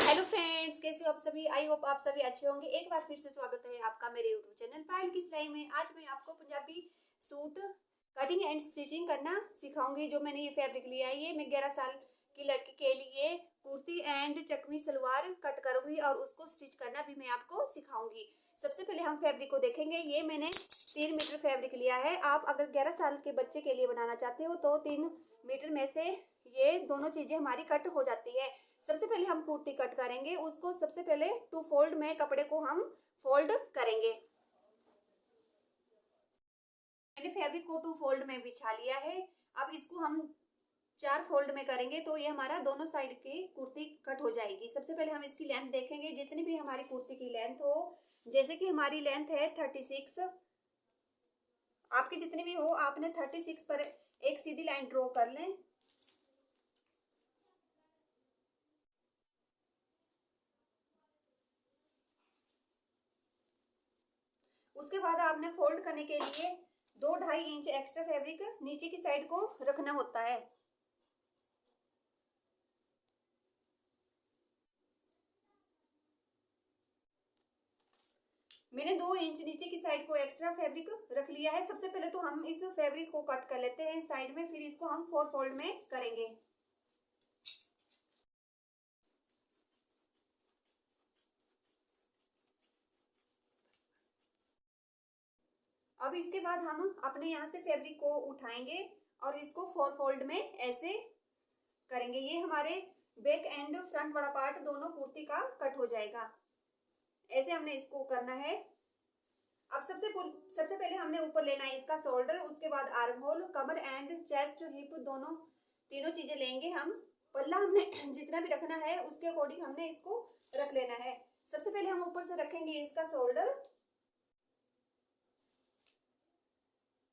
Hello friends, कैसे हो आप सभी। आई होप आप सभी अच्छे होंगे। एक बार फिर से स्वागत है आपका मेरे यूट्यूब चैनल पायल की सिलाई में। आज मैं आपको Punjabi suit cutting and stitching करना सिखाऊंगी। जो मैंने ये फैब्रिक लिया है, ये मैं 11 साल की लड़की के लिए कुर्ती एंड चकमी सलवार कट करूंगी और उसको स्टिच करना भी मैं आपको सिखाऊंगी। सबसे पहले हम फैब्रिक को देखेंगे। ये मैंने 3 मीटर फैब्रिक लिया है। आप अगर 11 साल के बच्चे के लिए बनाना चाहते हो तो 3 मीटर में से ये दोनों चीजें हमारी कट हो जाती है। सबसे पहले हम कुर्ती कट करेंगे। उसको सबसे पहले 2 फोल्ड में कपड़े को हम फोल्ड करेंगे। मैंने फैब्रिक को 2 फोल्ड में बिछा लिया है। अब इसको हम 4 फोल्ड में करेंगे तो ये हमारा दोनों साइड की कुर्ती कट हो जाएगी। सबसे पहले हम इसकी लेंथ देखेंगे। जितनी भी हमारी कुर्ती की लेंथ हो, जैसे कि हमारी लेंथ है 36, आपकी जितनी भी हो आपने 36 पर एक सीधी लाइन ड्रॉ कर लें। उसके बाद आपने फोल्ड करने के लिए 2-2.5 इंच एक्स्ट्रा फैब्रिक नीचे की साइड को रखना होता है। मैंने 2 इंच नीचे की साइड को एक्स्ट्रा फैब्रिक रख लिया है। सबसे पहले तो हम इस फैब्रिक को कट कर लेते हैं साइड में, फिर इसको हम 4 फोल्ड में करेंगे। अब इसके बाद हम अपने यहाँ से फैब्रिक को उठाएंगे और इसको 4 फोल्ड में ऐसे करेंगे। ये हमारे बैक एंड फ्रंट वाला पार्ट दोनों कुर्ती का कट हो जाएगा। ऐसे हमने इसको करना है। अब सबसे पहले हमने ऊपर लेना है इसका शोल्डर, उसके बाद arm hole, Qamar and chest, hip, दोनों तीनों चीजें लेंगे हम। पल्ला हमने जितना भी रखना है उसके अकॉर्डिंग हमने इसको रख लेना है। सबसे पहले हम ऊपर से रखेंगे इसका शोल्डर।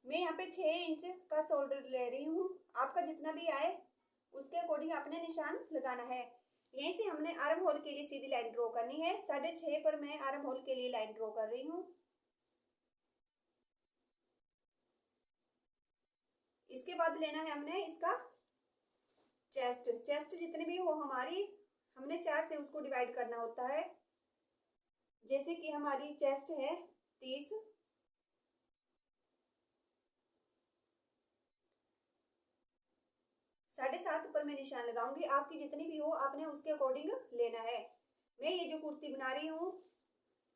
मैं यहाँ पे 6 इंच का शोल्डर ले रही हूँ। आपका जितना भी आए उसके अकॉर्डिंग अपने निशान लगाना है। यहीं से हमने आर्म होल के लिए सीधी लाइन ड्रॉ करनी है। 6.5 पर मैं आर्म होल के लिए लाइन ड्रॉ कर रही हूँ। इसके बाद लेना है हमने इसका चेस्ट। चेस्ट जितनी भी हो हमारी, हमने 4 से उसको डिवाइड करना होता है। जैसे कि हमारी चेस्ट है 30, 7.5 पर मैं निशान लगाऊंगी। आपकी जितनी भी हो आपने उसके अकॉर्डिंग लेना है। मैं ये जो कुर्ती बना रही हूँ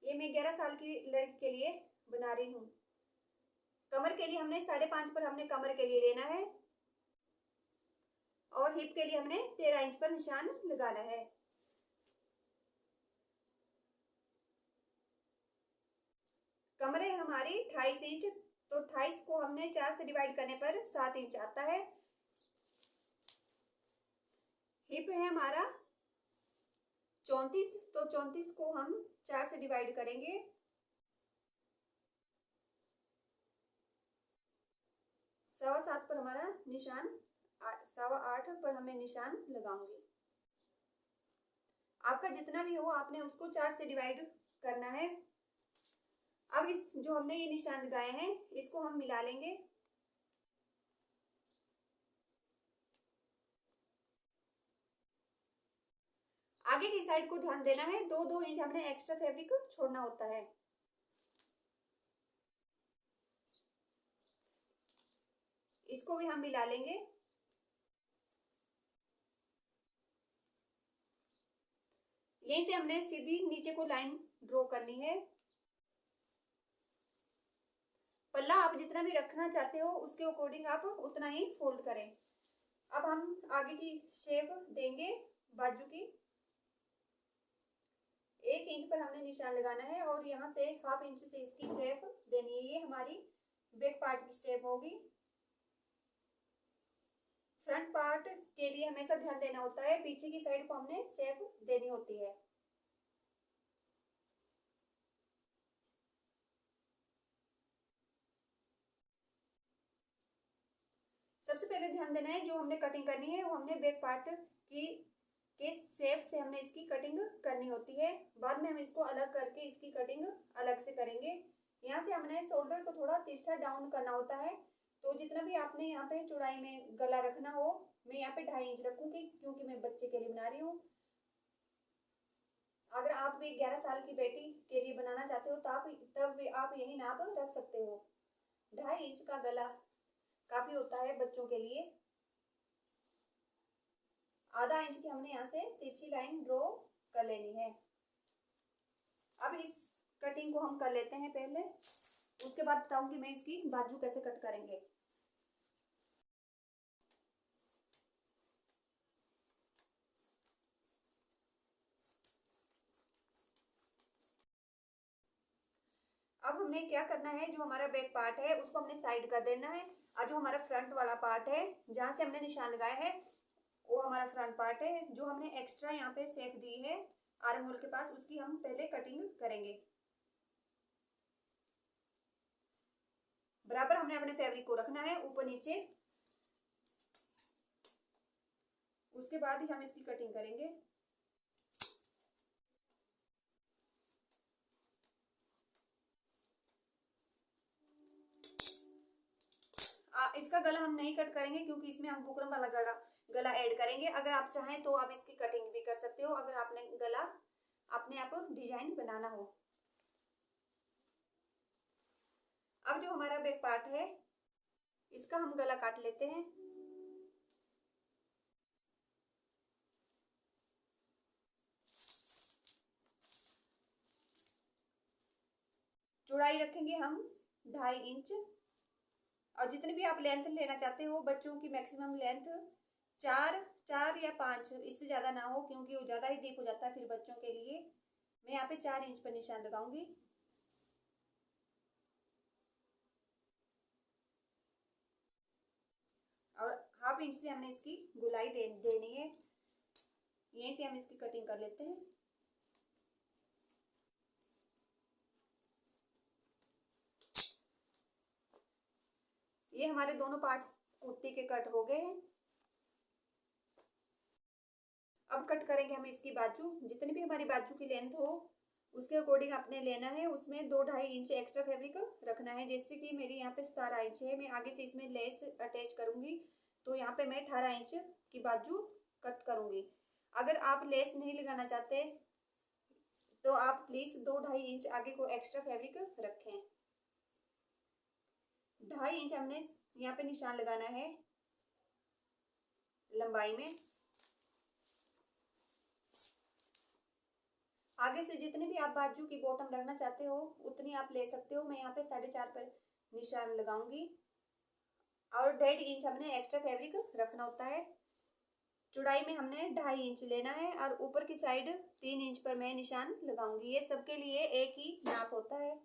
ये मैं 11 साल की लड़की के लिए बना रही हूँ। कमर के लिए हमने 5.5 पर हमने कमर के लिए लेना है और हिप के लिए हमने 13 इंच पर निशान लगाना है। कमर है हमारी 28 इंच, तो 28 को हमने 4 से डिवाइड करने पर 7 इंच आता है। हिप है हमारा 34, तो 34 को हम 4 से डिवाइड करेंगे। 7.25 पर हमारा निशान, 8.25 पर हमें निशान लगाऊंगी। आपका जितना भी हो आपने उसको 4 से डिवाइड करना है। अब इस जो हमने ये निशान लगाए हैं इसको हम मिला लेंगे। आगे की साइड को ध्यान देना है। 2-2 इंच हमने एक्स्ट्रा फैब्रिक छोड़ना होता है। इसको भी हम मिला लेंगे। यहीं से हमने सीधी नीचे को लाइन ड्रॉ करनी है। पल्ला आप जितना भी रखना चाहते हो उसके अकॉर्डिंग आप उतना ही फोल्ड करें। अब हम आगे की शेप देंगे बाजू की। 1 इंच पर हमने निशान लगाना है और यहाँ से 1/2 इंच से इसकी शेप देनी है। ये हमारी बैक पार्ट की शेप होगी। फ्रंट पार्ट के लिए हमेशा ध्यान देना होता है, पीछे की साइड को हमने शेप देनी होती है। सबसे पहले ध्यान देना है जो हमने कटिंग करनी है वो हमने बैक पार्ट की के शेप से हमने इसकी कटिंग करनी होती है। बाद में हम इसको अलग करके इसकी कटिंग अलग से करेंगे। यहाँ से हमने शोल्डर को थोड़ा तिरछा डाउन करना होता है। तो जितना भी आपने यहाँ पे चौड़ाई में गला रखना हो, मैं यहाँ पे 2.5 इंच रखूंगी क्योंकि मैं बच्चे के लिए बना रही हूँ। अगर आप भी 11 साल की बेटी के लिए बनाना चाहते हो तो तब भी आप यही नाप रख सकते हो। 2.5 इंच का गला काफी होता है बच्चों के लिए। आधा इंच की हमने यहाँ से तिरछी लाइन ड्रॉ कर लेनी है। अब इस कटिंग को हम कर लेते हैं पहले, उसके बाद बताऊंगी मैं इसकी बाजू कैसे कट करेंगे। अब हमें क्या करना है, जो हमारा बैक पार्ट है उसको हमने साइड कर देना है, और जो हमारा फ्रंट वाला पार्ट है जहाँ से हमने निशान लगाया है वो हमारा फ्रंट पार्ट है। जो हमने एक्स्ट्रा यहाँ पे शेप दी है आर्म होल के पास, उसकी हम पहले कटिंग करेंगे। बराबर हमने अपने फैब्रिक को रखना है ऊपर नीचे, उसके बाद ही हम इसकी कटिंग करेंगे। इसका गला हम नहीं कट करेंगे क्योंकि इसमें हम बुकरम वाला गला ऐड करेंगे। अगर आप चाहें तो आप इसकी कटिंग भी कर सकते हो, अगर आपने गला अपने आप डिजाइन बनाना हो। अब जो हमारा बैक पार्ट है इसका हम गला काट लेते हैं। चौड़ाई रखेंगे हम 2.5 इंच, और जितनी भी आप लेंथ लेना चाहते हो, बच्चों की मैक्सिमम लेंथ 4 या 5, इससे ज़्यादा ना हो क्योंकि वो ज़्यादा ही डीप हो जाता है फिर बच्चों के लिए। मैं यहाँ पे 4 इंच पर निशान लगाऊंगी। और 1/2 इंच से हमने इसकी गुलाई देनी है, यहीं से हम इसकी कटिंग कर लेते हैं। ये हमारे दोनों पार्ट्स कुर्ती के कट हो गए हैं। अब कट करेंगे हम इसकी बाजू। जितनी भी हमारी बाजू की लेंथ हो उसके अकॉर्डिंग अपने लेना है, उसमें 2-2.5 इंच एक्स्ट्रा फैब्रिक रखना है। जैसे कि मेरी यहाँ पे 17 इंच है, मैं आगे से इसमें लेस अटैच करूंगी तो यहाँ पे मैं 18 इंच की बाजू कट करूंगी। अगर आप लेस नहीं लगाना चाहते तो आप प्लीज 2-2.5 इंच आगे को एक्स्ट्रा फैब्रिक रखें। 2.5 इंच हमने यहाँ पे निशान लगाना है लंबाई में। आगे से जितने भी आप बाजू की बॉटम रखना चाहते हो उतनी आप ले सकते हो। मैं यहाँ पे 4.5 पर निशान लगाऊंगी, और 1.5 इंच हमने एक्स्ट्रा फैब्रिक रखना होता है। चौड़ाई में हमने 2.5 इंच लेना है, और ऊपर की साइड 3 इंच पर मैं निशान लगाऊंगी। ये सबके लिए एक ही नाप होता है।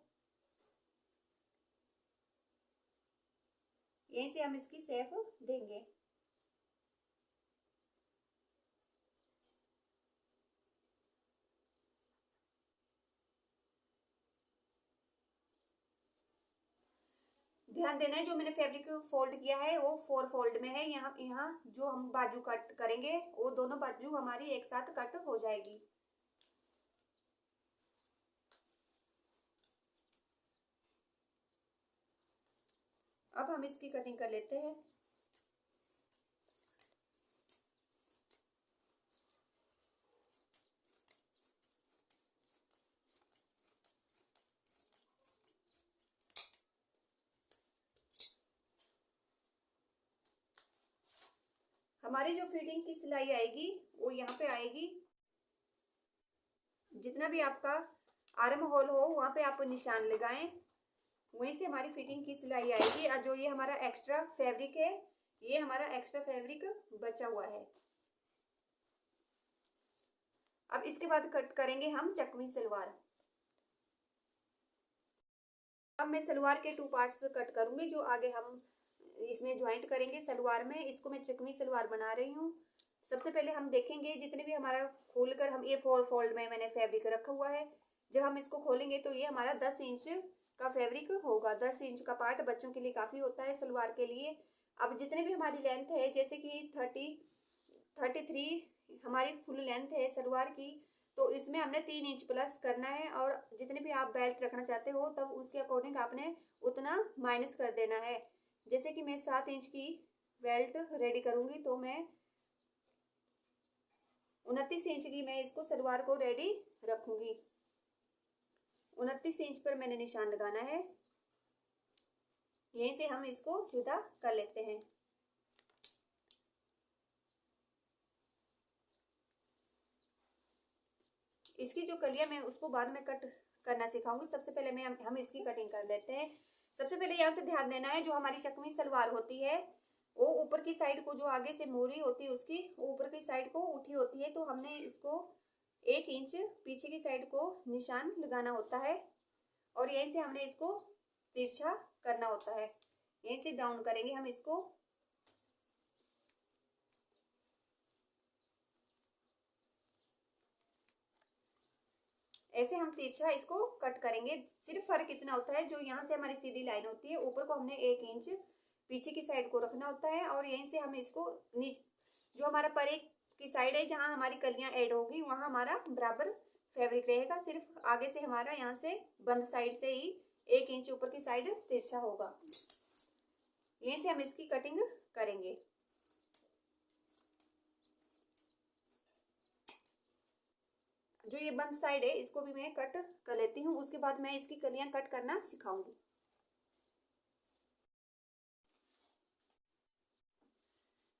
यहीं से हम इसकी शेप देंगे। ध्यान देना है, जो मैंने फैब्रिक फोल्ड किया है वो 4 फोल्ड में है। यहाँ यहाँ जो हम बाजू कट करेंगे वो दोनों बाजू हमारी एक साथ कट हो जाएगी। अब हम इसकी कटिंग कर लेते हैं। हमारी जो फिटिंग की सिलाई आएगी वो यहाँ पे आएगी। जितना भी आपका आर्म होल हो वहाँ पे आप निशान लगाएं, वहीं से हमारी फिटिंग की सिलाई आएगी। और जो ये हमारा एक्स्ट्रा फैब्रिक है, ये हमारा एक्स्ट्रा फैब्रिक बचा हुआ है। अब इसके बाद कट करेंगे हम चकमी सलवार। अब मैं सलवार के 2 पार्ट्स कट करूंगी, जो आगे हम इसमें ज्वाइंट करेंगे सलवार में। इसको मैं चकमी सलवार बना रही हूँ। सबसे पहले हम देखेंगे जितने भी हमारा खोलकर हम ये 4 फोल्ड में मैंने फैब्रिक रखा हुआ है। जब हम इसको खोलेंगे तो ये हमारा 10 इंच का फैब्रिक होगा। 10 इंच का पार्ट बच्चों के लिए काफ़ी होता है सलवार के लिए। अब जितने भी हमारी लेंथ है, जैसे कि 33 हमारी फुल लेंथ है सलवार की, तो इसमें हमने 3 इंच प्लस करना है। और जितने भी आप बेल्ट रखना चाहते हो तब उसके अकॉर्डिंग आपने उतना माइनस कर देना है। जैसे कि मैं 7 इंच की बेल्ट रेडी करूँगी तो मैं 29 इंच की मैं इसको सलवार को रेडी रखूंगी। 29 इंच पर मैंने निशान लगाना है। यहीं से हम इसको सीधा कर लेते हैं। इसकी जो कलियां मैं उसको बाद में कट करना सिखाऊंगी। सबसे पहले हम इसकी कटिंग कर लेते हैं। सबसे पहले यहाँ से ध्यान देना है, जो हमारी चकमी सलवार होती है वो ऊपर की साइड को, जो आगे से मोरी होती है उसकी ऊपर की साइड को उठी होती है, तो हमने इसको 1 इंच पीछे की साइड को निशान लगाना होता है और यहीं से हमने इसको तिरछा करना होता है। यहीं से डाउन करेंगे हम इसको। ऐसे हम तिरछा इसको कट करेंगे। सिर्फ फर्क इतना होता है, जो यहाँ से हमारी सीधी लाइन होती है ऊपर को हमने 1 इंच पीछे की साइड को रखना होता है और यहीं से हम इसको जो हमारा परे की साइड है जहाँ हमारी कलियां ऐड होगी वहाँ हमारा बराबर फैब्रिक रहेगा। सिर्फ आगे से हमारा यहाँ से बंद साइड से ही 1 इंच ऊपर की साइड तिरछा होगा। यहीं से हम इसकी कटिंग करेंगे। जो ये बंद साइड है इसको भी मैं कट कर लेती हूँ, उसके बाद मैं इसकी कलियां कट करना सिखाऊंगी।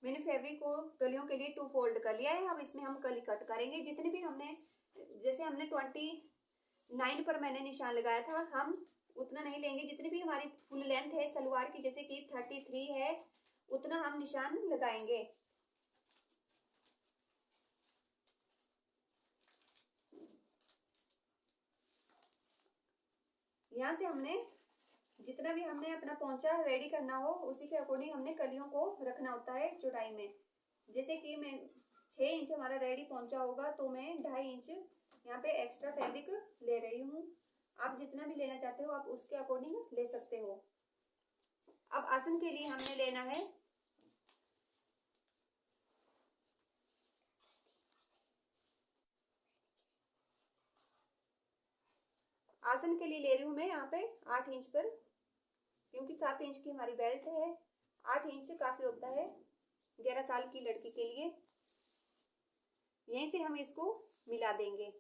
मैंने फैब्रिक को कलियों के लिए 2 फोल्ड कर लिया है। अब इसमें हम कली कट करेंगे। जितने भी हमने, जैसे हमने 29 पर मैंने निशान लगाया था, हम उतना नहीं लेंगे। जितनी भी हमारी फुल लेंथ है सलवार की, जैसे कि 33 है, उतना हम निशान लगाएंगे। यहाँ से हमने जितना भी हमने अपना पोंचा रेडी करना हो उसी के अकॉर्डिंग हमने कलियों को रखना होता है चौड़ाई में। जैसे कि मैं 6 इंच हमारा रेडी पोंचा होगा तो मैं 2.5 इंच यहाँ पे एक्स्ट्रा फैब्रिक ले रही हूँ। आप जितना भी लेना चाहते हो आप उसके अकॉर्डिंग ले सकते हो। अब आसन के लिए हमने लेना है आसन के लिए ले रही हूँ मैं यहाँ पे 8 इंच पर, क्योंकि 7 इंच की हमारी बेल्ट है। 8 इंच काफी होता है 11 साल की लड़की के लिए। यहीं से हम इसको मिला देंगे।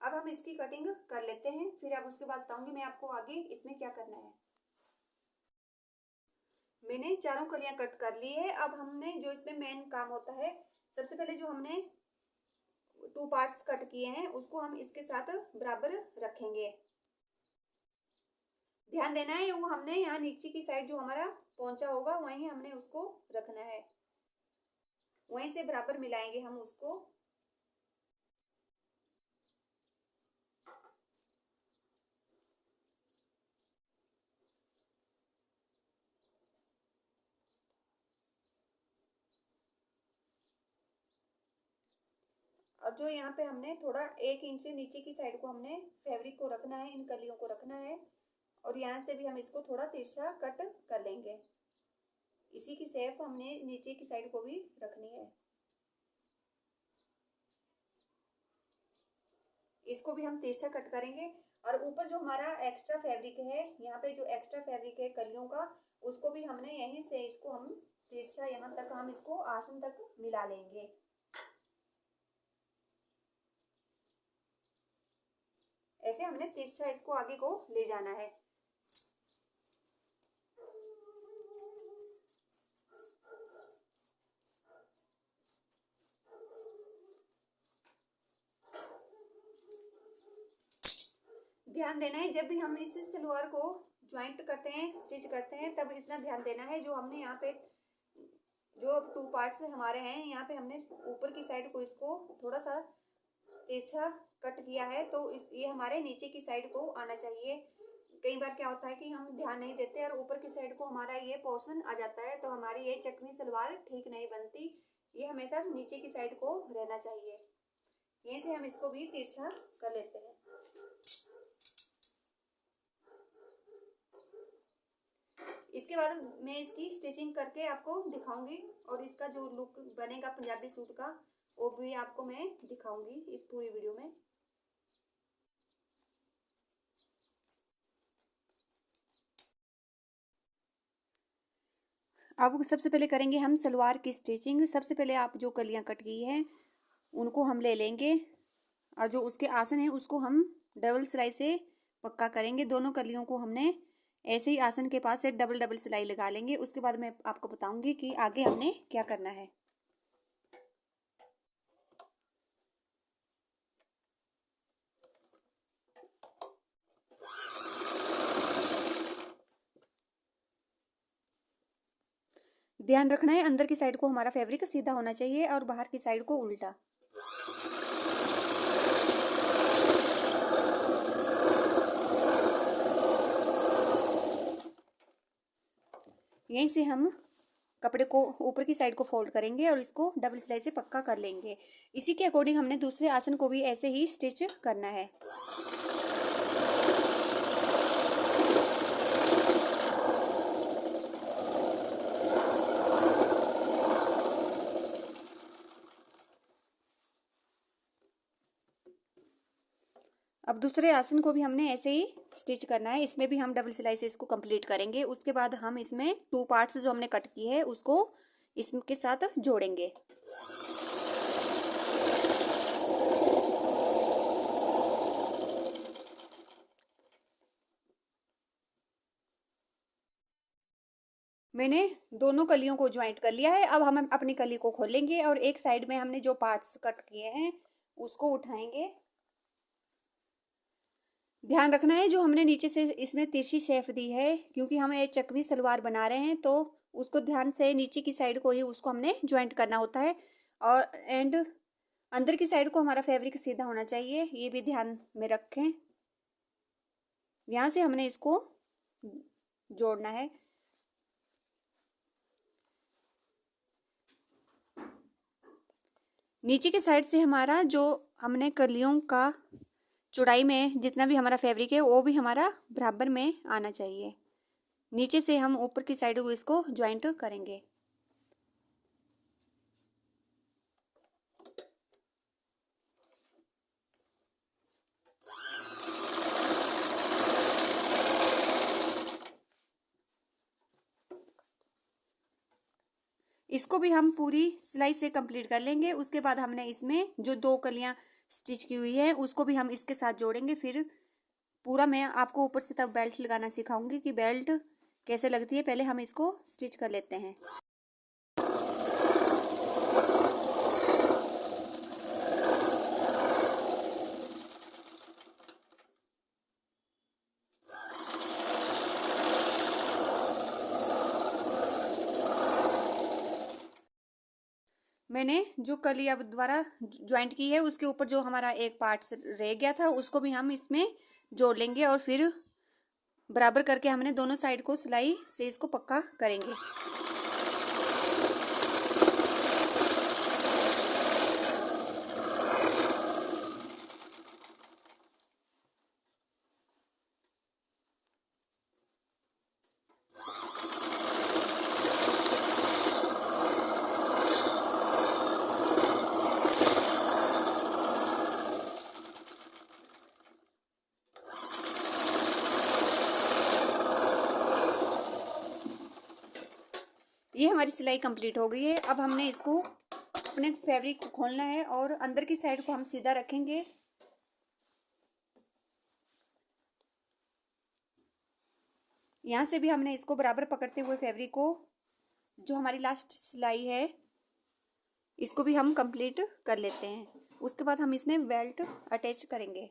अब हम इसकी कटिंग कर लेते हैं, फिर अब उसके बाद बताऊंगी मैं आपको आगे इसमें क्या करना है। मैंने चारों कलियां कट कर ली है। अब हमने जो इसमें मेन काम होता है, सबसे पहले जो हमने 2 पार्ट्स कट किए हैं उसको हम इसके साथ बराबर रखेंगे। ध्यान देना है, वो हमने यहाँ नीचे की साइड जो हमारा पोंचा होगा वहीं हमने उसको रखना है, वहीं से बराबर मिलाएंगे हम उसको। और जो यहाँ पे हमने थोड़ा 1 इंच नीचे की साइड को हमने फैब्रिक को रखना है, इन कलियों को रखना है और यहाँ से भी हम इसको थोड़ा तिरछा कट कर लेंगे। इसी की शेप हमने नीचे की साइड को भी रखनी है। इसको भी हम तिरछा कट करेंगे और ऊपर जो हमारा एक्स्ट्रा फैब्रिक है, यहाँ पे जो एक्स्ट्रा फैब्रिक है कलियों का, उसको भी हमने यहीं से इसको हम तिरछा यहाँ तक हम इसको आसन तक मिला लेंगे। ऐसे हमने तिरछा इसको आगे को ले जाना है। ध्यान देना है, जब भी हम इस सलवार को ज्वाइंट करते हैं, स्टिच करते हैं, तब इतना ध्यान देना है, जो हमने यहाँ पे जो 2 पार्ट्स हमारे हैं, यहाँ पे हमने ऊपर की साइड को इसको थोड़ा सा तिरछा कट किया है, तो ये हमारे नीचे की साइड को आना चाहिए। कई बार क्या होता है कि हम ध्यान नहीं देते और ऊपर की साइड को हमारा ये पोर्शन आ जाता है, तो हमारी ये चकमी सलवार ठीक नहीं बनती। ये हमेशा नीचे की साइड को रहना चाहिए। यहीं से हम इसको भी तिरछा कर लेते हैं। इसके बाद मैं इसकी स्टिचिंग करके आपको दिखाऊंगी और इसका जो लुक बनेगा पंजाबी सूट का वो भी आपको मैं दिखाऊंगी इस पूरी वीडियो में। अब सबसे पहले करेंगे हम सलवार की स्टिचिंग। सबसे पहले आप जो कलियां कट गई हैं उनको हम ले लेंगे और जो उसके आसन है उसको हम डबल सिलाई से पक्का करेंगे। दोनों कलियों को हमने ऐसे ही आसन के पास से डबल डबल सिलाई लगा लेंगे। उसके बाद मैं आपको बताऊंगी कि आगे हमने क्या करना है। ध्यान रखना है अंदर की साइड को हमारा फैब्रिक सीधा होना चाहिए और बाहर की साइड को उल्टा। यहीं से हम कपड़े को ऊपर की साइड को फोल्ड करेंगे और इसको डबल सिलाई से पक्का कर लेंगे। इसी के अकॉर्डिंग हमने दूसरे आसन को भी ऐसे ही स्टिच करना है। अब दूसरे आसन को भी हमने ऐसे ही स्टिच करना है। इसमें भी हम डबल सिलाई से इसको कंप्लीट करेंगे। उसके बाद हम इसमें 2 पार्ट्स जो हमने कट की है उसको इसके साथ जोड़ेंगे। मैंने दोनों कलियों को ज्वाइंट कर लिया है। अब हम अपनी कली को खोलेंगे और एक साइड में हमने जो पार्ट्स कट किए हैं उसको उठाएंगे। ध्यान रखना है जो हमने नीचे से इसमें तिरछी शेप दी है क्योंकि हम एक चकवी सलवार बना रहे हैं तो उसको ध्यान से नीचे की साइड को ही उसको हमने ज्वाइंट करना होता है और अंदर की साइड को हमारा फैब्रिक सीधा होना चाहिए, ये भी ध्यान में रखें। यहाँ से हमने इसको जोड़ना है। नीचे के साइड से हमारा जो हमने कलियों का चौड़ाई में जितना भी हमारा फैब्रिक है वो भी हमारा बराबर में आना चाहिए। नीचे से हम ऊपर की साइड को इसको ज्वाइंट करेंगे। इसको भी हम पूरी सिलाई से कंप्लीट कर लेंगे। उसके बाद हमने इसमें जो 2 कलियां स्टिच की हुई है उसको भी हम इसके साथ जोड़ेंगे। फिर पूरा मैं आपको ऊपर से तब बेल्ट लगाना सिखाऊंगी कि बेल्ट कैसे लगती है। पहले हम इसको स्टिच कर लेते हैं। मैंने जो कली अब दोबारा ज्वाइंट की है उसके ऊपर जो हमारा एक पार्ट रह गया था उसको भी हम इसमें जोड़ लेंगे और फिर बराबर करके हमने दोनों साइड को सिलाई से इसको पक्का करेंगे। ये हमारी सिलाई कंप्लीट हो गई है। अब हमने इसको अपने फैब्रिक को खोलना है और अंदर की साइड को हम सीधा रखेंगे। यहाँ से भी हमने इसको बराबर पकड़ते हुए फैब्रिक को जो हमारी लास्ट सिलाई है इसको भी हम कंप्लीट कर लेते हैं। उसके बाद हम इसमें बेल्ट अटैच करेंगे।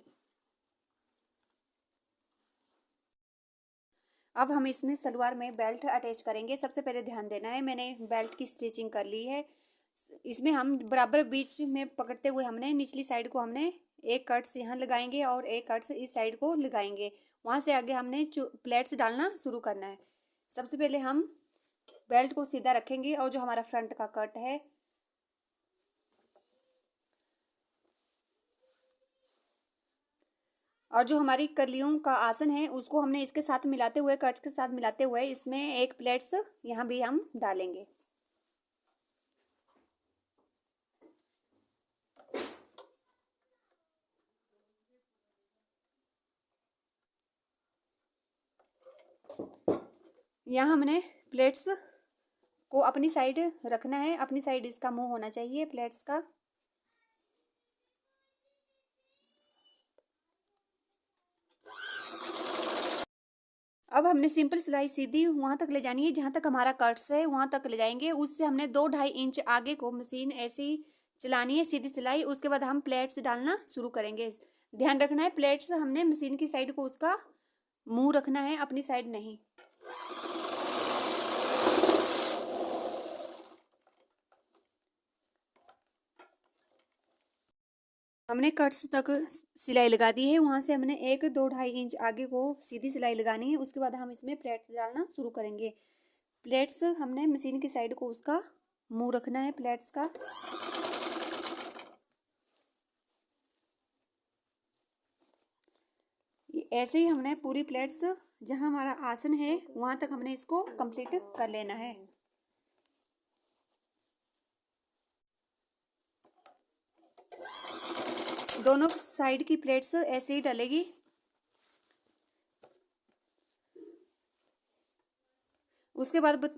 अब हम इसमें सलवार में बेल्ट अटैच करेंगे। सबसे पहले ध्यान देना है मैंने बेल्ट की स्टिचिंग कर ली है। इसमें हम बराबर बीच में पकड़ते हुए हमने निचली साइड को हमने एक कट्स यहाँ लगाएंगे और एक कट्स इस साइड को लगाएंगे। वहाँ से आगे हमने प्लेट्स डालना शुरू करना है। सबसे पहले हम बेल्ट को सीधा रखेंगे और जो हमारा फ्रंट का कट है और जो हमारी कलियों का आसन है उसको हमने इसके साथ मिलाते हुए, कट्स के साथ मिलाते हुए इसमें एक प्लेट्स यहाँ भी हम डालेंगे। यहाँ हमने प्लेट्स को अपनी साइड रखना है, अपनी साइड इसका मुंह होना चाहिए प्लेट्स का। अब हमने सिंपल सिलाई सीधी वहां तक ले जानी है जहां तक हमारा कट्स है, वहां तक ले जाएंगे। उससे हमने 2-2.5 इंच आगे को मशीन ऐसे ही चलानी है, सीधी सिलाई। उसके बाद हम प्लेट्स डालना शुरू करेंगे। ध्यान रखना है प्लेट्स हमने मशीन की साइड को उसका मुंह रखना है, अपनी साइड नहीं। हमने कट्स तक सिलाई लगा दी है, वहां से हमने 1-2-2.5 इंच आगे को सीधी सिलाई लगानी है। उसके बाद हम इसमें प्लेट्स डालना शुरू करेंगे। प्लेट्स हमने मशीन की साइड को उसका मुंह रखना है प्लेट्स का। ऐसे ही हमने पूरी प्लेट्स जहां हमारा आसन है वहां तक हमने इसको कंप्लीट कर लेना है। दोनों साइड की प्लेट्स ऐसे ही डलेगी। उसके बाद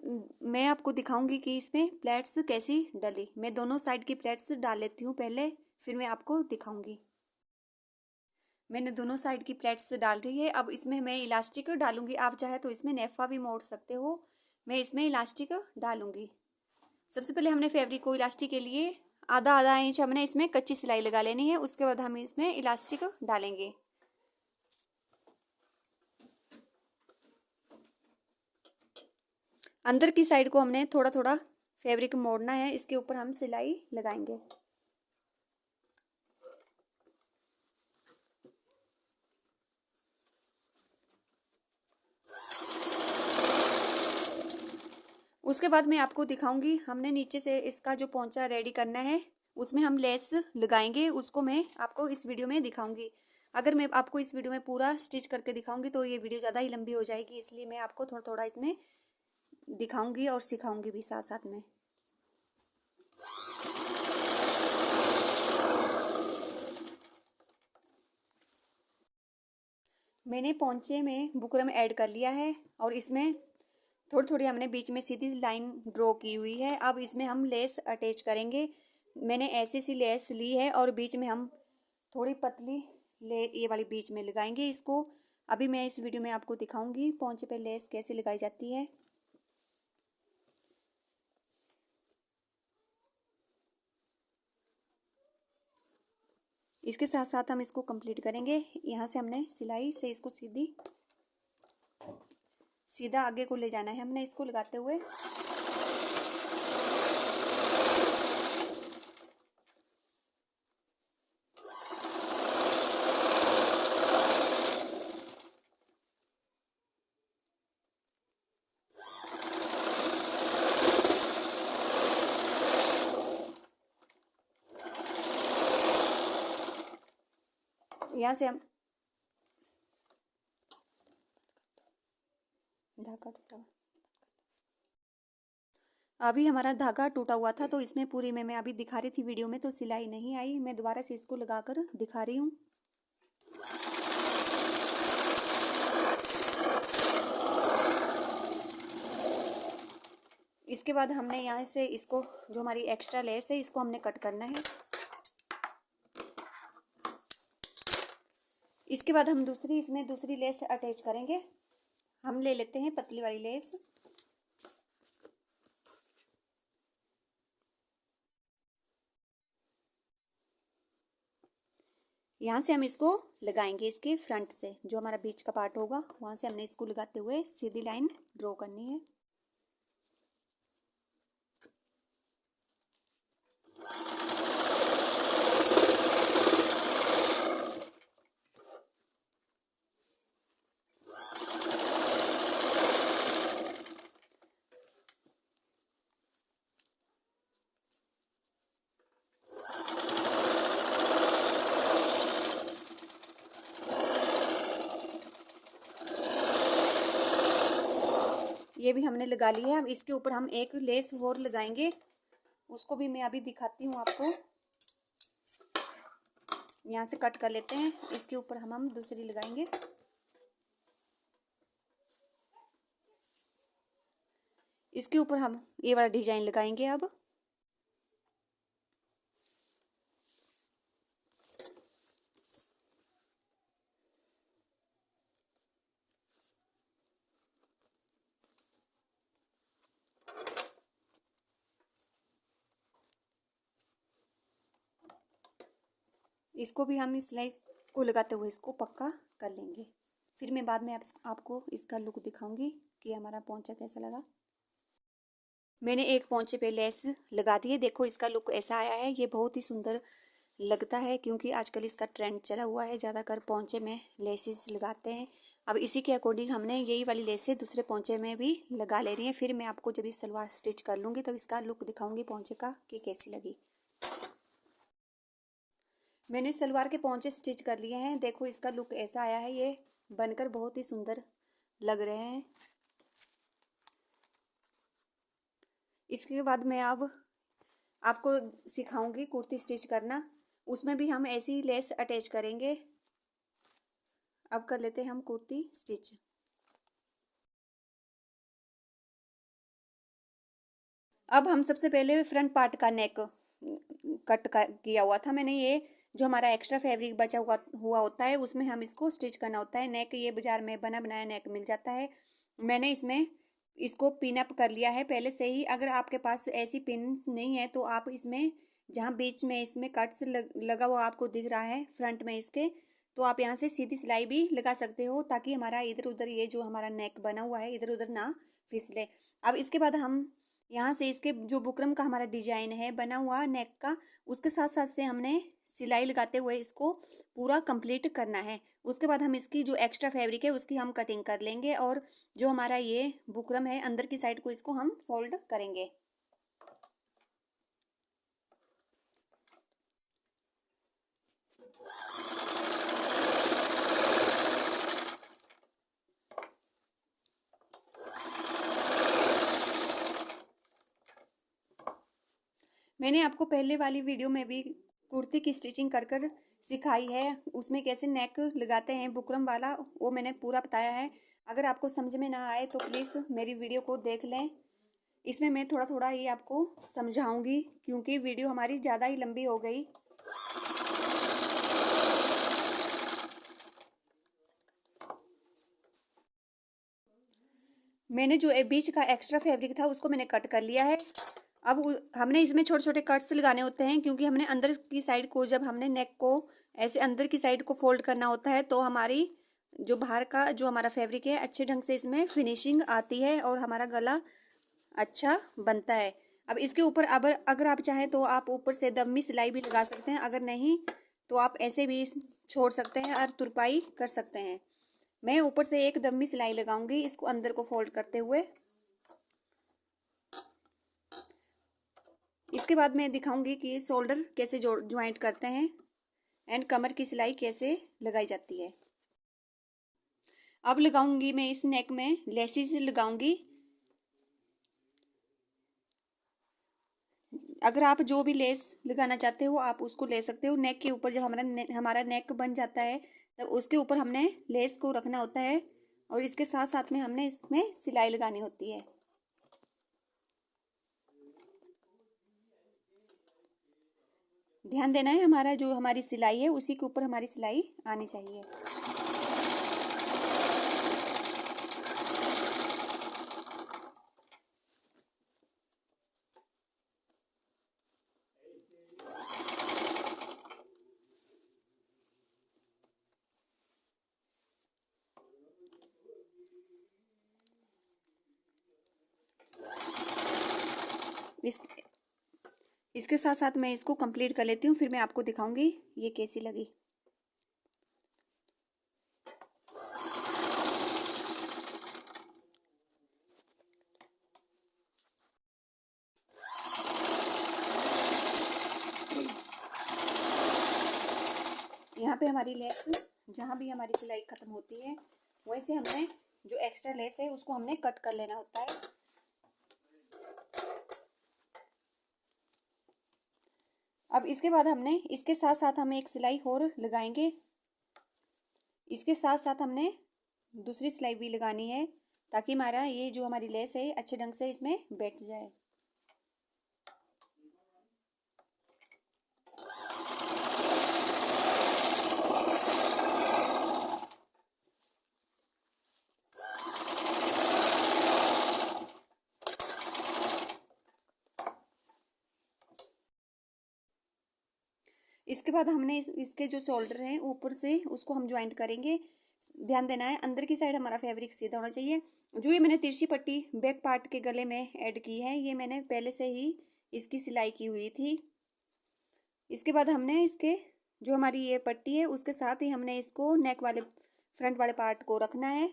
मैं आपको दिखाऊंगी कि इसमें प्लेट्स कैसी डली। मैं दोनों साइड की प्लेट्स डाल लेती हूँ पहले, फिर मैं आपको दिखाऊंगी। मैंने दोनों साइड की प्लेट्स डाल रही है। अब इसमें मैं इलास्टिक डालूंगी। आप चाहे तो इसमें नेफा भी मोड़ सकते हो। मैं इसमें इलास्टिक डालूंगी। सबसे पहले हमने फैब्रिक को इलास्टिक के लिए आधा इंच हमने इसमें कच्ची सिलाई लगा लेनी है। उसके बाद हम इसमें इलास्टिक डालेंगे। अंदर की साइड को हमने थोड़ा थोड़ा फैब्रिक मोड़ना है, इसके ऊपर हम सिलाई लगाएंगे। उसके बाद मैं आपको दिखाऊंगी हमने नीचे से इसका जो पोंचा रेडी करना है उसमें हम लेस लगाएंगे। उसको मैं आपको इस वीडियो में दिखाऊंगी। अगर मैं आपको इस वीडियो में पूरा स्टिच करके दिखाऊंगी तो ये वीडियो ज़्यादा ही लंबी हो जाएगी, इसलिए मैं आपको थोड़ा थोड़ा इसमें दिखाऊंगी और सिखाऊंगी भी साथ साथ में। मैंने पोंचे में बुकरम ऐड कर लिया है और इसमें थोड़ी थोड़ी हमने बीच में सीधी लाइन ड्रॉ की हुई है। अब इसमें हम लेस अटैच करेंगे। मैंने ऐसी सी लेस ली है और बीच में हम थोड़ी पतली ये वाली बीच में लगाएंगे इसको। अभी मैं इस वीडियो में आपको दिखाऊंगी पोंचे पे लेस कैसे लगाई जाती है। इसके साथ साथ हम इसको कंप्लीट करेंगे। यहाँ से हमने सिलाई से इसको सीधा आगे को ले जाना है हमने इसको लगाते हुए। यहाँ से हम धागा टूटा हुआ, अभी हमारा धागा टूटा हुआ था तो इसमें पूरी में मैं अभी दिखा रही थी वीडियो में तो सिलाई नहीं आई। मैं दोबारा से इसको लगाकर दिखा रही हूँ। इसके बाद हमने यहाँ से इसको जो हमारी एक्स्ट्रा लेस है इसको हमने कट करना है। इसके बाद हम इसमें दूसरी लेस अटैच करेंगे। हम ले लेते हैं पतली वाली लेस। यहाँ से हम इसको लगाएंगे इसके फ्रंट से, जो हमारा बीच का पार्ट होगा वहाँ से हमने इसको लगाते हुए सीधी लाइन ड्रॉ करनी है। लगा ली है। अब इसके ऊपर हम एक लेस और लगाएंगे, उसको भी मैं अभी दिखाती हूँ आपको। यहाँ से कट कर लेते हैं, इसके ऊपर हम दूसरी लगाएंगे। इसके ऊपर हम ये वाला डिजाइन लगाएंगे। अब इसको भी हम इस सिलाई को लगाते हुए इसको पक्का कर लेंगे। फिर मैं बाद में आपको इसका लुक दिखाऊंगी कि हमारा पोंचा कैसा लगा। मैंने एक पोंचे पे लेस लगा दी है, देखो इसका लुक ऐसा आया है। ये बहुत ही सुंदर लगता है क्योंकि आजकल इसका ट्रेंड चला हुआ है, ज़्यादातर पोंचे में लेसेस लगाते हैं। अब इसी के अकॉर्डिंग हमने यही वाली लेसेस दूसरे पोंचे में भी लगा ले रही हैं। फिर मैं आपको जब ये सलवार स्टिच कर लूँगी तब इसका लुक दिखाऊंगी पोंचे का कि कैसी लगी। मैंने सलवार के पोंचे स्टिच कर लिए हैं, देखो इसका लुक ऐसा आया है। ये बनकर बहुत ही सुंदर लग रहे हैं। इसके बाद मैं अब आपको सिखाऊंगी कुर्ती स्टिच करना, उसमें भी हम ऐसी लेस अटैच करेंगे। अब कर लेते हैं हम कुर्ती स्टिच। अब हम सबसे पहले फ्रंट पार्ट का नेक कट किया हुआ था मैंने। ये जो हमारा एक्स्ट्रा फैब्रिक बचा हुआ होता है उसमें हम इसको स्टिच करना होता है। नेक ये बाजार में बना बनाया नेक मिल जाता है। मैंने इसमें इसको पिन अप कर लिया है पहले से ही। अगर आपके पास ऐसी पिन नहीं है तो आप इसमें जहाँ बीच में इसमें कट्स लगा हुआ आपको दिख रहा है फ्रंट में इसके, तो आप यहाँ से सीधी सिलाई भी लगा सकते हो ताकि हमारा इधर उधर ये जो हमारा नेक बना हुआ है इधर उधर ना फिसले। अब इसके बाद हम यहाँ से इसके जो बुकरम का हमारा डिजाइन है बना हुआ नेक का, उसके साथ साथ से हमने सिलाई लगाते हुए इसको पूरा कंप्लीट करना है। उसके बाद हम इसकी जो एक्स्ट्रा फैब्रिक है उसकी हम कटिंग कर लेंगे और जो हमारा ये बुकरम है अंदर की साइड को इसको हम फोल्ड करेंगे। मैंने आपको पहले वाली वीडियो में भी कुर्ती की स्टिचिंग कर कर सिखाई है, उसमें कैसे नेक लगाते हैं बुकरम वाला, वो मैंने पूरा बताया है। अगर आपको समझ में ना आए तो प्लीज़ मेरी वीडियो को देख लें। इसमें मैं थोड़ा थोड़ा ही आपको समझाऊंगी क्योंकि वीडियो हमारी ज़्यादा ही लंबी हो गई। मैंने जो बीच का एक्स्ट्रा फैब्रिक था उसको मैंने कट कर लिया है। अब हमने इसमें छोटे छोटे कट्स लगाने होते हैं क्योंकि हमने अंदर की साइड को जब हमने नेक को ऐसे अंदर की साइड को फोल्ड करना होता है तो हमारी जो बाहर का जो हमारा फैब्रिक है अच्छे ढंग से इसमें फिनिशिंग आती है और हमारा गला अच्छा बनता है। अब इसके ऊपर अब अगर आप चाहें तो आप ऊपर से दम्मी सिलाई भी लगा सकते हैं, अगर नहीं तो आप ऐसे भी छोड़ सकते हैं और तुरपाई कर सकते हैं। मैं ऊपर से एक दम्मी सिलाई लगाऊंगी इसको अंदर को फोल्ड करते हुए। इसके बाद मैं दिखाऊंगी कि शोल्डर कैसे ज्वाइंट करते हैं एंड कमर की सिलाई कैसे लगाई जाती है। अब लगाऊंगी मैं इस नेक में लेसिस लगाऊंगी। अगर आप जो भी लेस लगाना चाहते हो आप उसको ले सकते हो। नेक के ऊपर जब हमारा नेक बन जाता है तब उसके ऊपर हमने लेस को रखना होता है और इसके साथ साथ में हमने इसमें सिलाई लगानी होती है। ध्यान देना है हमारा जो हमारी सिलाई है उसी के ऊपर हमारी सिलाई आनी चाहिए। इसके साथ साथ मैं इसको कंप्लीट कर लेती हूँ, फिर मैं आपको दिखाऊंगी ये कैसी लगी। यहाँ पे हमारी लेस जहाँ भी हमारी सिलाई खत्म होती है वैसे हमने जो एक्स्ट्रा लेस है उसको हमने कट कर लेना होता है। अब इसके बाद हमने इसके साथ साथ हम एक सिलाई और लगाएंगे। इसके साथ साथ हमने दूसरी सिलाई भी लगानी है ताकि हमारा ये जो हमारी लेस है अच्छे ढंग से इसमें बैठ जाए। इसके बाद हमने इसके जो शोल्डर हैं ऊपर से उसको हम ज्वाइंट करेंगे। ध्यान देना है अंदर की साइड हमारा फैब्रिक सीधा होना चाहिए। जो ये मैंने तिरछी पट्टी बैक पार्ट के गले में ऐड की है ये मैंने पहले से ही इसकी सिलाई की हुई थी। इसके बाद हमने इसके जो हमारी ये पट्टी है उसके साथ ही हमने इसको नेक वाले फ्रंट वाले पार्ट को रखना है।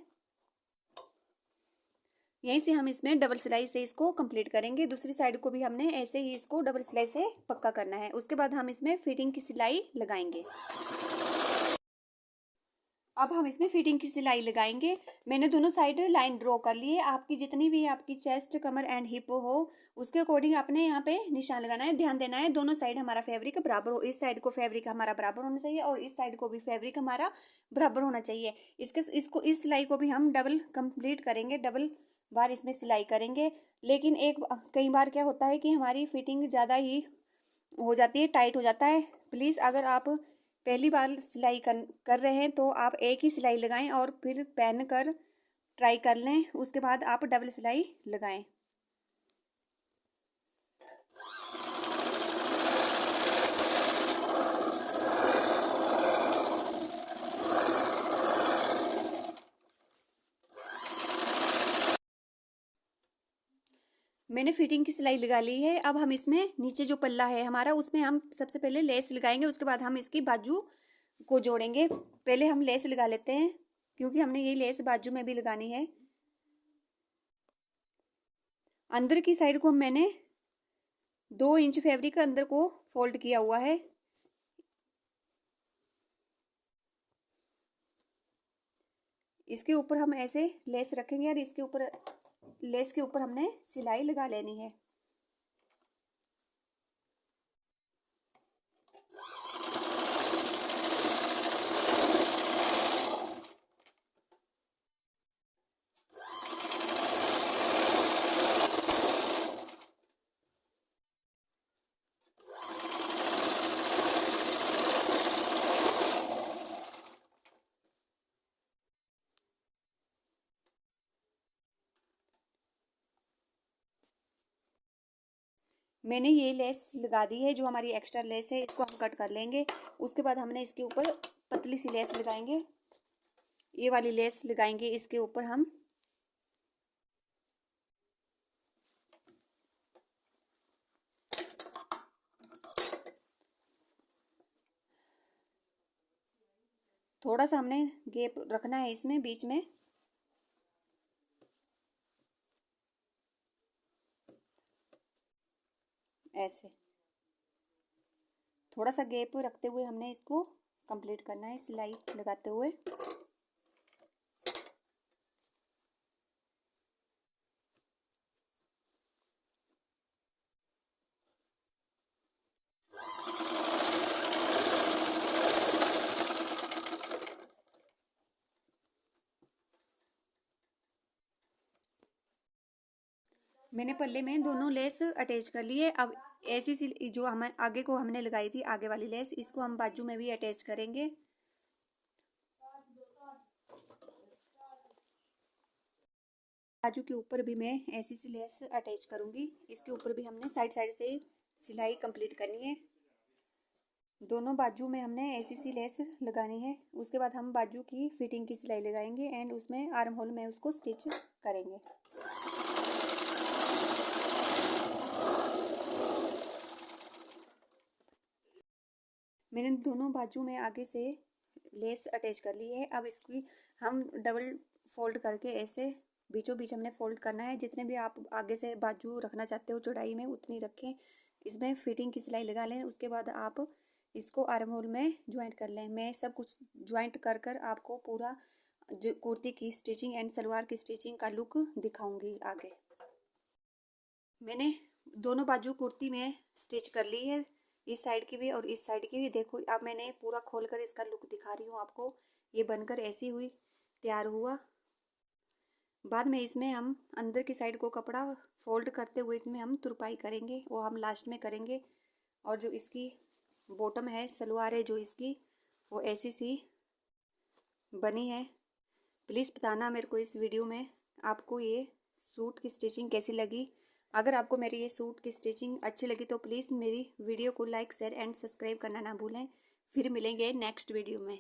यहीं से हम इसमें डबल सिलाई से इसको कंप्लीट करेंगे। दूसरी साइड को भी हमने ऐसे ही इसको डबल सिलाई से पक्का करना है। उसके बाद हम इसमें फिटिंग की सिलाई लगाएंगे। अब हम इसमें फिटिंग की सिलाई लगाएंगे। मैंने दोनों साइड लाइन ड्रॉ कर ली है। आपकी जितनी भी आपकी चेस्ट कमर एंड हिप हो उसके अकॉर्डिंग आपने यहाँ पे निशान लगाना है। ध्यान देना है दोनों साइड हमारा फैब्रिक बराबर हो। इस साइड को फैब्रिक हमारा बराबर होना चाहिए और इस साइड को भी फैब्रिक हमारा बराबर होना चाहिए। इस सिलाई को भी हम डबल कंप्लीट करेंगे, डबल बार इसमें सिलाई करेंगे। लेकिन कई बार क्या होता है कि हमारी फिटिंग ज़्यादा ही हो जाती है, टाइट हो जाता है। प्लीज़ अगर आप पहली बार सिलाई कर रहे हैं तो आप एक ही सिलाई लगाएं और फिर पहन कर ट्राई कर लें। उसके बाद आप डबल सिलाई लगाएं। मैंने फिटिंग की सिलाई लगा ली है। अब हम इसमें नीचे जो पल्ला है हमारा उसमें हम सबसे पहले लेस लगाएंगे। उसके बाद हम इसकी बाजू को जोड़ेंगे। पहले हम लेस लगा लेते हैं क्योंकि हमने ये लेस बाजू में भी लगानी है। अंदर की साइड को मैंने 2 इंच फैब्रिक अंदर को फोल्ड किया हुआ है। इसके ऊपर हम ऐसे लेस रखेंगे और इसके ऊपर लेस के ऊपर हमने सिलाई लगा लेनी है। मैंने ये लेस लगा दी है जो हमारी एक्स्ट्रा लेस है इसको हम कट कर लेंगे। उसके बाद हमने इसके ऊपर पतली सी लेस लगाएंगे। ये वाली लेस लगाएंगे इसके ऊपर हम। थोड़ा सा हमने गैप रखना है इसमें बीच में। ऐसे थोड़ा सा गैप रखते हुए हमने इसको कंप्लीट करना है सिलाई लगाते हुए। मैंने पल्ले में दोनों लेस अटैच कर ली है। अब ऐसी सी जो हम आगे को हमने लगाई थी आगे वाली लेस इसको हम बाजू में भी अटैच करेंगे। बाजू के ऊपर भी मैं ऐसी सी लेस अटैच करूंगी। इसके ऊपर भी हमने साइड साइड से सिलाई कंप्लीट करनी है। दोनों बाजू में हमने ऐसी सी लेस लगानी है। उसके बाद हम बाजू की फिटिंग की सिलाई लगाएंगे एंड उसमें आर्म होल में उसको स्टिच करेंगे। मैंने दोनों बाजू में आगे से लेस अटैच कर ली है। अब इसकी हम डबल फोल्ड करके ऐसे बीचों बीच हमने फोल्ड करना है। जितने भी आप आगे से बाजू रखना चाहते हो चौड़ाई में उतनी रखें। इसमें फिटिंग की सिलाई लगा लें। उसके बाद आप इसको आर्म होल में ज्वाइंट कर लें। मैं सब कुछ ज्वाइंट कर कर आपको पूरा जो कुर्ती की स्टिचिंग एंड सलवार की स्टिचिंग का लुक दिखाऊंगी आगे। मैंने दोनों बाजू कुर्ती में स्टिच कर ली है। इस साइड की भी और इस साइड की भी। देखो अब मैंने पूरा खोलकर इसका लुक दिखा रही हूँ आपको। ये बनकर ऐसी हुई तैयार हुआ। बाद में इसमें हम अंदर की साइड को कपड़ा फोल्ड करते हुए इसमें हम तुरपाई करेंगे, वो हम लास्ट में करेंगे। और जो इसकी बॉटम है, सलवार है जो इसकी, वो ऐसी सी बनी है। प्लीज़ बताना मेरे को इस वीडियो में आपको ये सूट की स्टिचिंग कैसी लगी। अगर आपको मेरी ये सूट की स्टिचिंग अच्छी लगी तो प्लीज़ मेरी वीडियो को लाइक शेयर एंड सब्सक्राइब करना ना भूलें। फिर मिलेंगे नेक्स्ट वीडियो में।